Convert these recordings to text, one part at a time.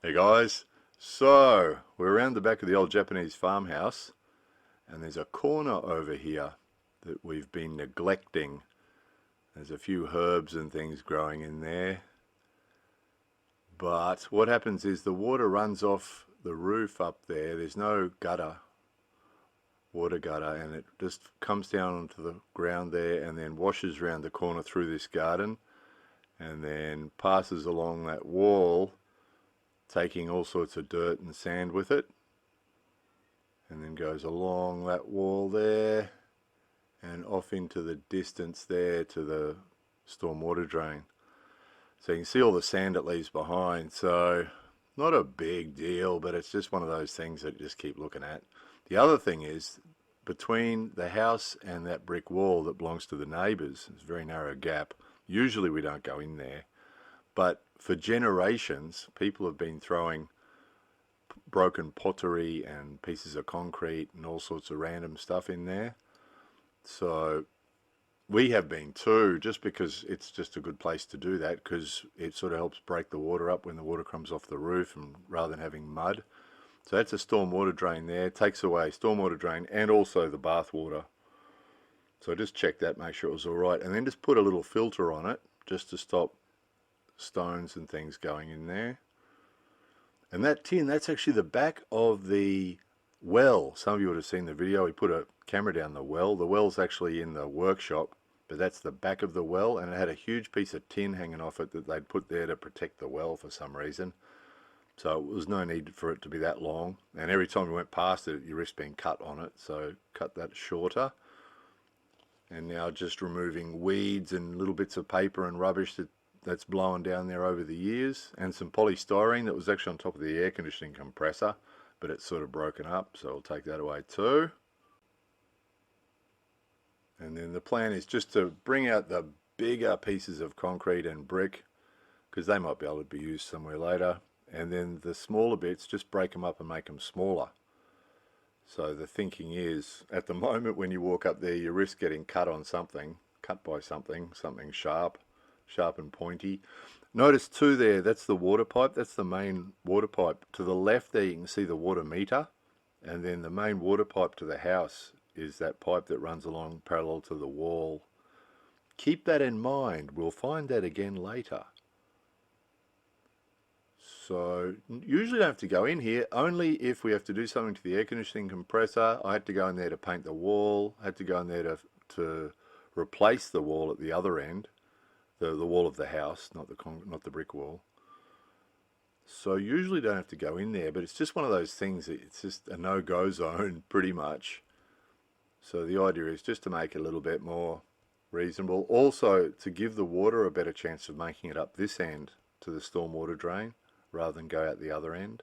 Hey guys, so we're around the back of the old Japanese farmhouse and there's a corner over here that we've been neglecting. There's a few herbs and things growing in there, but what happens is the water runs off the roof up there. There's no gutter, water gutter, and it just comes down onto the ground there and then washes around the corner through this garden and then passes along that wall, taking all sorts of dirt and sand with it, and then goes along that wall there and off into the distance there to the stormwater drain. So you can see all the sand it leaves behind. So not a big deal, but it's just one of those things that you just keep looking at. The other thing is, between the house and that brick wall that belongs to the neighbours, there's a very narrow gap. Usually we don't go in there, but for generations people have been throwing broken pottery and pieces of concrete and all sorts of random stuff in there. So we have been too, just because it's just a good place to do that, because it sort of helps break the water up when the water comes off the roof, and rather than having mud. So that's a stormwater drain there, takes away stormwater drain and also the bath water. So just check that, make sure it was all right, and then just put a little filter on it just to stop stones and things going in there. And that tin, that's actually the back of the well. Some of you would have seen the video. We put a camera down the well. The well's actually in the workshop, but that's the back of the well, and it had a huge piece of tin hanging off it that they'd put there to protect the well for some reason. So there was no need for it to be that long, and every time you went past it you risked being cut on it, so cut that shorter. And now just removing weeds and little bits of paper and rubbish that's blown down there over the years, and some polystyrene that was actually on top of the air conditioning compressor, but it's sort of broken up, so I'll take that away too. And then the plan is just to bring out the bigger pieces of concrete and brick, because they might be able to be used somewhere later, and then the smaller bits, just break them up and make them smaller. So the thinking is, at the moment when you walk up there, you risk getting cut on something, cut by something sharp and pointy. Notice too there, that's the water pipe, that's the main water pipe. To the left there you can see the water meter, and then the main water pipe to the house is that pipe that runs along parallel to the wall. Keep that in mind, we'll find that again later. So usually don't have to go in here, only if we have to do something to the air conditioning compressor. I had to go in there to paint the wall, I had to go in there to replace the wall at the other end, the wall of the house, not the brick wall. So usually don't have to go in there, but it's just one of those things that it's just a no-go zone pretty much. So the idea is just to make it a little bit more reasonable. Also to give the water a better chance of making it up this end to the stormwater drain, rather than go out the other end.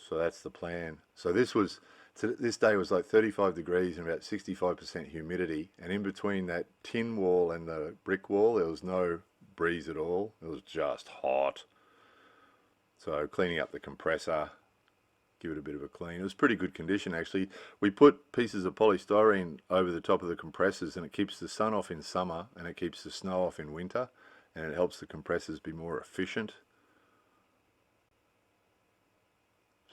So that's the plan. So this day was like 35 degrees and about 65% humidity, and in between that tin wall and the brick wall there was no breeze at all. It was just hot. So cleaning up the compressor, give it a bit of a clean. It was pretty good condition actually. We put pieces of polystyrene over the top of the compressors, and it keeps the sun off in summer and it keeps the snow off in winter, and it helps the compressors be more efficient.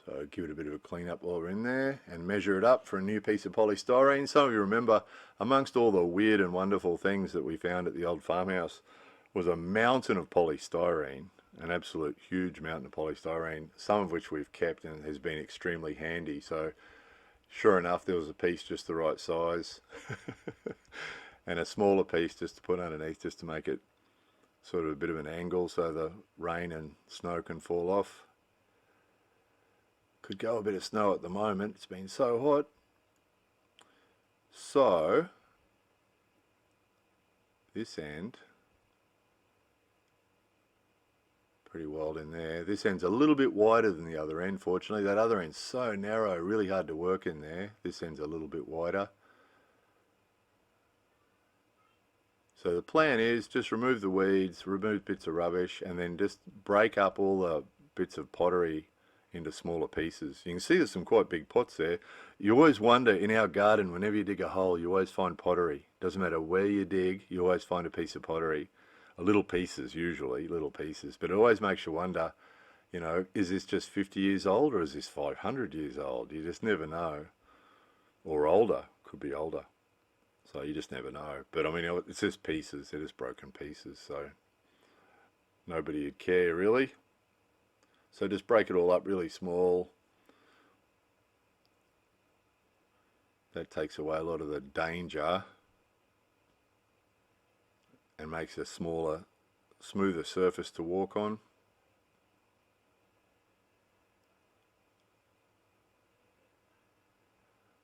So give it a bit of a clean up while we're in there, and measure it up for a new piece of polystyrene. Some of you remember, amongst all the weird and wonderful things that we found at the old farmhouse was a mountain of polystyrene, an absolute huge mountain of polystyrene, some of which we've kept and has been extremely handy. So sure enough, there was a piece just the right size and a smaller piece just to put underneath, just to make it sort of a bit of an angle so the rain and snow can fall off. Could go a bit of snow at the moment, it's been so hot. So this end, pretty wild in there. This end's a little bit wider than the other end, fortunately. That other end's so narrow, really hard to work in there. This end's a little bit wider. So the plan is just remove the weeds, remove bits of rubbish, and then just break up all the bits of pottery into smaller pieces. You can see there's some quite big pots there. You always wonder in our garden, whenever you dig a hole, you always find pottery. Doesn't matter where you dig, you always find a piece of pottery. Little pieces, usually little pieces, but it always makes you wonder You know, is this just 50 years old or is this 500 years old? You just never know. Or older, could be older. So you just never know. But I mean, it's just pieces, it is broken pieces, so nobody would care really. So just break it all up really small. That takes away a lot of the danger and makes a smaller, smoother surface to walk on.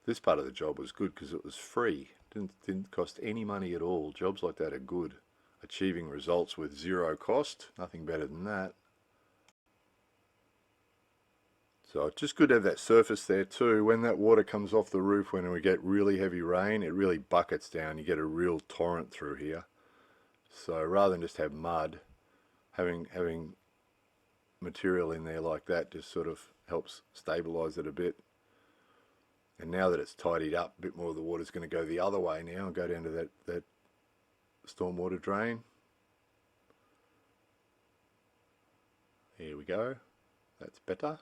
This part of the job was good because it was free. Didn't cost any money at all. Jobs like that are good. Achieving results with zero cost, nothing better than that. So it's just good to have that surface there too. When that water comes off the roof, when we get really heavy rain, it really buckets down. You get a real torrent through here. So rather than just have mud, having material in there like that just sort of helps stabilize it a bit. And now that it's tidied up, a bit more of the water's going to go the other way now and go down to that stormwater drain. Here we go. That's better.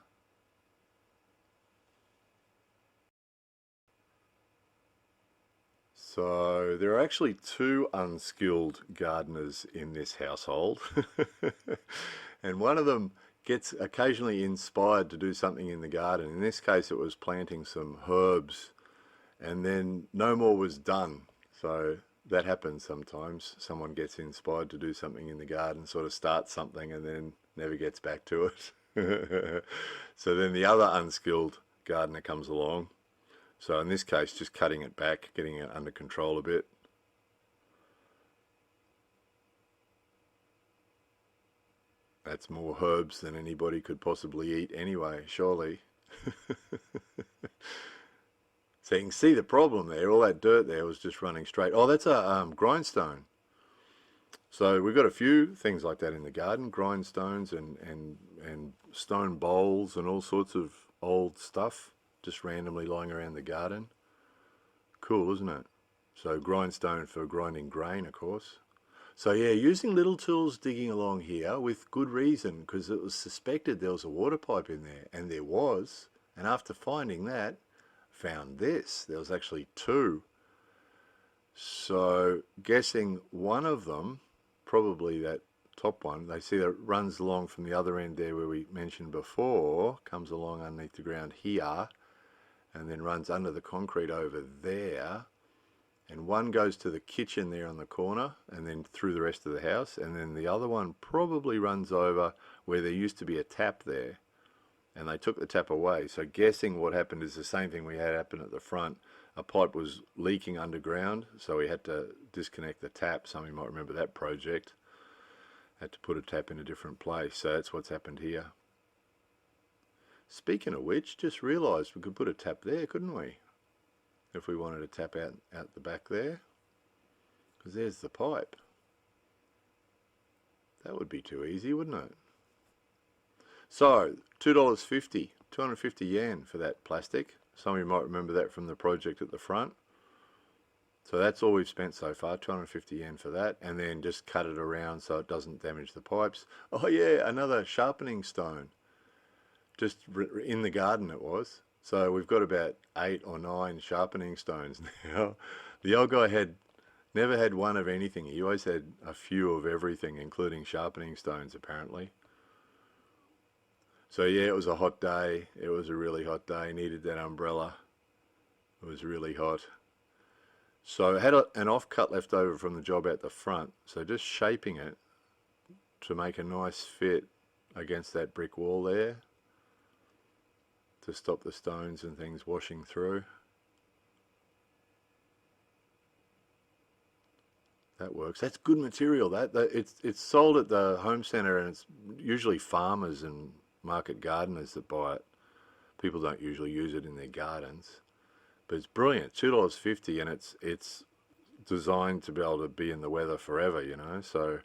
So there are actually two unskilled gardeners in this household. And one of them gets occasionally inspired to do something in the garden. In this case it was planting some herbs, and then no more was done. So that happens sometimes. Someone gets inspired to do something in the garden, sort of starts something and then never gets back to it. So then the other unskilled gardener comes along. So in this case, just cutting it back, getting it under control a bit. That's more herbs than anybody could possibly eat anyway, surely. So you can see the problem there. All that dirt there was just running straight. Oh, that's a grindstone. So we've got a few things like that in the garden, grindstones and stone bowls and all sorts of old stuff just randomly lying around the garden. Cool, isn't it? So grindstone for grinding grain, of course. So yeah, using little tools digging along here with good reason, because it was suspected there was a water pipe in there, and there was. And after finding that, found this. There was actually two. So guessing one of them, probably that top one, they see that it runs along from the other end there where we mentioned before, comes along underneath the ground here, and then runs under the concrete over there. And one goes to the kitchen there on the corner and then through the rest of the house, and then the other one probably runs over where there used to be a tap there and they took the tap away. So guessing what happened is the same thing we had happen at the front. A pipe was leaking underground, so we had to disconnect the tap. Some of you might remember that project. Had to put a tap in a different place, so that's what's happened here. Speaking of which, just realised we could put a tap there, couldn't we? If we wanted to tap out the back there, because there's the pipe. That would be too easy, wouldn't it? So $2.50, 250 yen for that plastic. Some of you might remember that from the project at the front. So that's all we've spent so far, 250 yen for that, and then just cut it around so it doesn't damage the pipes. Oh yeah, another sharpening stone. Just in the garden it was. So we've got about 8 or 9 sharpening stones now. The old guy never had one of anything. He always had a few of everything, including sharpening stones apparently. So yeah, it was a hot day. It was a really hot day. Needed that umbrella. It was really hot. So I had an offcut left over from the job out the front. So just shaping it to make a nice fit against that brick wall there, to stop the stones and things washing through. That works. That's good material. It's sold at the home centre, and it's usually farmers and market gardeners that buy it. People don't usually use it in their gardens, but it's brilliant. $2.50, and it's designed to be able to be in the weather forever, you know. So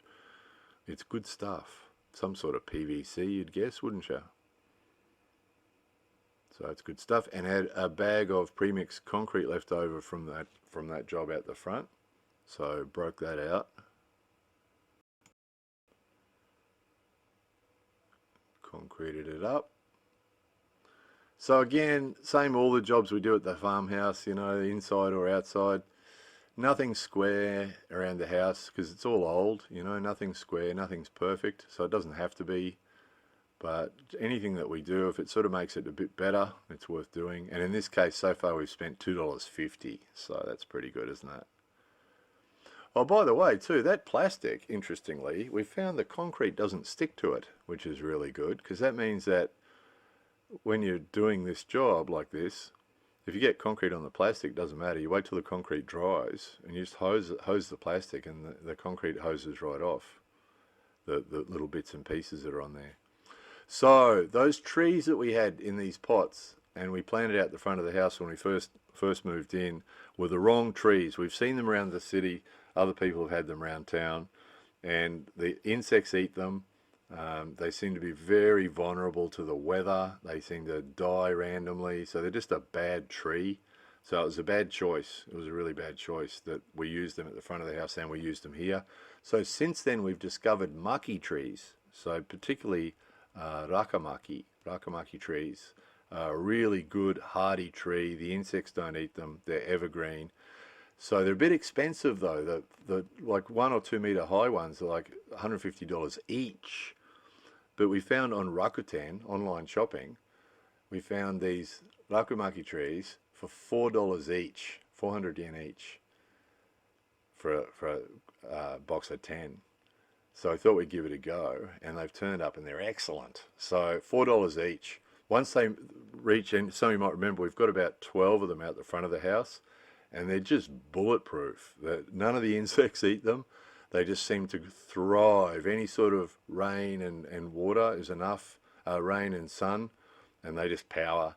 it's good stuff. Some sort of PVC, you'd guess, wouldn't you? So it's good stuff. And had a bag of premixed concrete left over from that job out the front. So broke that out. concreted it up. So again, same all the jobs we do at the farmhouse, you know, inside or outside. Nothing's square around the house because it's all old, you know, nothing's square, nothing's perfect, so it doesn't have to be. But anything that we do, if it sort of makes it a bit better, it's worth doing. And in this case, so far we've spent $2.50, so that's pretty good, isn't it? Oh, by the way, too, that plastic, interestingly, we found the concrete doesn't stick to it, which is really good, because that means that when you're doing this job like this, if you get concrete on the plastic, it doesn't matter. You wait till the concrete dries and you just hose the plastic, and the concrete hoses right off the little bits and pieces that are on there. So those trees that we had in these pots and we planted out the front of the house when we first moved in were the wrong trees. We've seen them around the city. Other people have had them around town, and the insects eat them. They seem to be very vulnerable to the weather. They seem to die randomly, so they're just a bad tree. So it was a bad choice. It was a really bad choice that we used them at the front of the house and we used them here. So since then we've discovered maki trees, so particularly rakamaki trees. Really good hardy tree. The insects don't eat them. They're evergreen. So they're a bit expensive though. The like 1 or 2 meter high ones are like $150 each. But we found on Rakuten, online shopping, we found these rakamaki trees for $4 each, 400 yen each, for a box of 10. So I thought we'd give it a go, and they've turned up and they're excellent. So $4 each. Once they reach, and some of you might remember, we've got about 12 of them out the front of the house, and they're just bulletproof. None of the insects eat them. They just seem to thrive. Any sort of rain and water is enough, rain and sun, and they just power.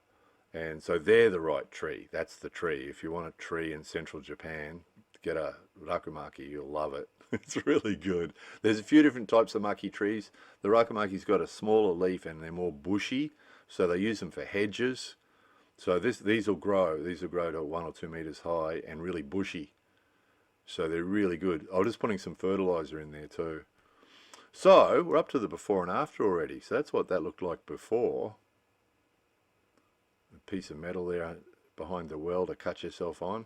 And so they're the right tree. That's the tree. If you want a tree in central Japan, get a rakamaki, you'll love it. It's really good. There's a few different types of maki trees. The rakamaki's got a smaller leaf and they're more bushy, so they use them for hedges. So these will grow. These will grow to 1 or 2 meters high and really bushy. So they're really good. I'm just putting some fertilizer in there too. So we're up to the before and after already. So that's what that looked like before. A piece of metal there behind the well to cut yourself on,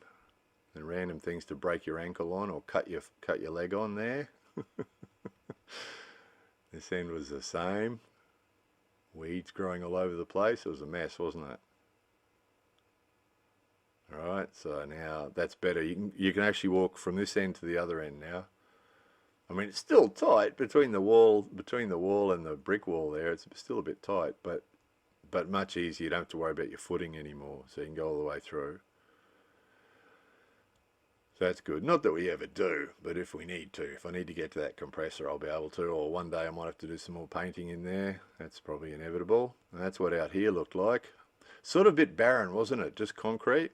and random things to break your ankle on or cut your leg on there. This end was the same. Weeds growing all over the place. It was a mess, wasn't it? Alright, so now that's better. You can actually walk from this end to the other end now. I mean, it's still tight between the wall and the brick wall there. It's still a bit tight, but much easier. You don't have to worry about your footing anymore, so you can go all the way through. So that's good. Not that we ever do, but if we need to, if I need to get to that compressor, I'll be able to, or one day I might have to do some more painting in there. That's probably inevitable. And that's what out here looked like. Sort of a bit barren, wasn't it? Just concrete.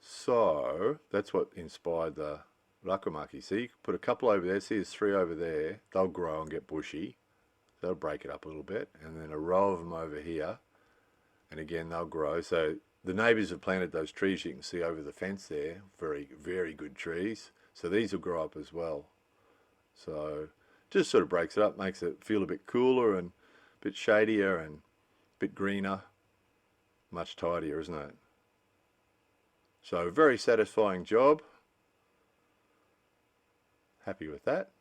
So that's what inspired the rakamaki. See, you put a couple over there. See, there's 3 over there. They'll grow and get bushy. They'll break it up a little bit, and then a row of them over here, and again they'll grow. So the neighbours have planted those trees you can see over the fence there. Very, very good trees. So these will grow up as well. So just sort of breaks it up, makes it feel a bit cooler and a bit shadier and a bit greener. Much tidier, isn't it? So very satisfying job. Happy with that.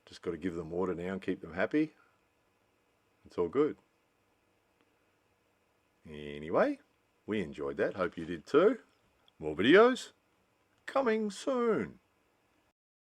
Just got to give them water now and keep them happy. It's all good. Anyway, we enjoyed that. Hope you did too. More videos coming soon.